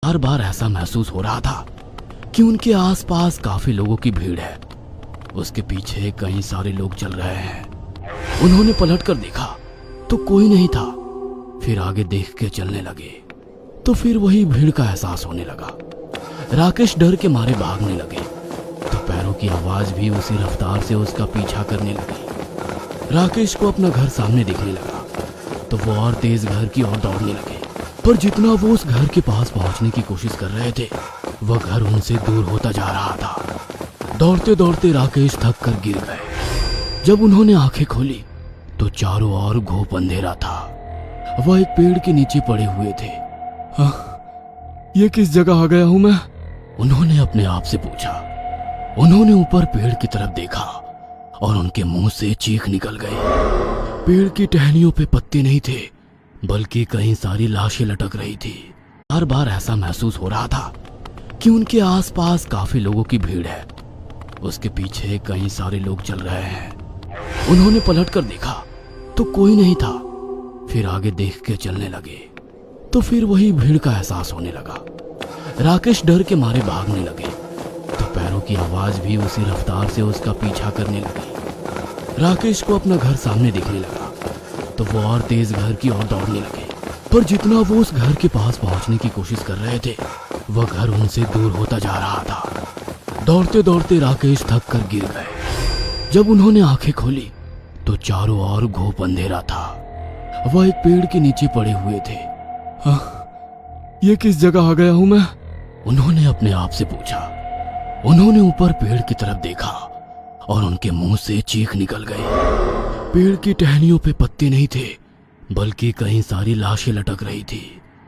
हर बार ऐसा महसूस हो रहा था कि उनके आसपास काफी लोगों की भीड़ है। उसके पीछे कई सारे लोग चल रहे हैं। उन्होंने पलटकर देखा तो कोई नहीं था। फिर आगे देख के चलने लगे तो फिर वही भीड़ का एहसास होने लगा। राकेश डर के मारे भागने लगे तो पैरों की आवाज भी उसी रफ्तार से उसका पीछा करने लगी। राकेश को अपना घर सामने दिखने लगा तो वो और तेज घर की ओर दौड़ने लगे, पर जितना वो उस घर के पास पहुंचने की कोशिश कर रहे थे वह घर उनसे दूर होता जा रहा था। दौड़ते दौड़ते राकेश थक कर गिर गए। जब उन्होंने आंखें खोली तो चारों ओर घोप अंधेरा था। वह एक पेड़ के नीचे पड़े हुए थे। ये किस जगह आ गया हूं मैं? उन्होंने अपने आप से पूछा। उन्होंने ऊपर पेड़ की तरफ देखा और उनके मुंह से चीख निकल गई। पेड़ की टहनियों पे पत्ते नहीं थे बल्कि कई सारी लाशें लटक रही थी। हर बार ऐसा महसूस हो रहा था कि उनके आसपास काफी लोगों की भीड़ है। उसके पीछे कई सारे लोग चल रहे हैं। उन्होंने पलटकर देखा तो कोई नहीं था। फिर आगे देख के चलने लगे तो फिर वही भीड़ का एहसास होने लगा। राकेश डर के मारे भागने लगे तो पैरों की आवाज भी उसी रफ्तार से उसका पीछा करने लगी। राकेश को अपना घर सामने दिखने लगा तो वो और तेज घर की ओर दौड़ने लगे, पर जितना वो उस घर के पास पहुंचने की कोशिश कर रहे थे वह घर उनसे दूर होता जा रहा था। दौड़ते दौड़ते राकेश थक कर गिर गए। जब उन्होंने आंखें खोली तो चारों ओर घोप अंधेरा था। वह एक पेड़ के नीचे पड़े हुए थे। ये किस जगह आ गया हूं मैं? उन्होंने अपने आप से पूछा। उन्होंने ऊपर पेड़ की तरफ देखा और उनके मुंह से चीख निकल गई। पेड़ की टहनियों पे पत्ते नहीं थे बल्कि कई सारी लाशें लटक रही थी।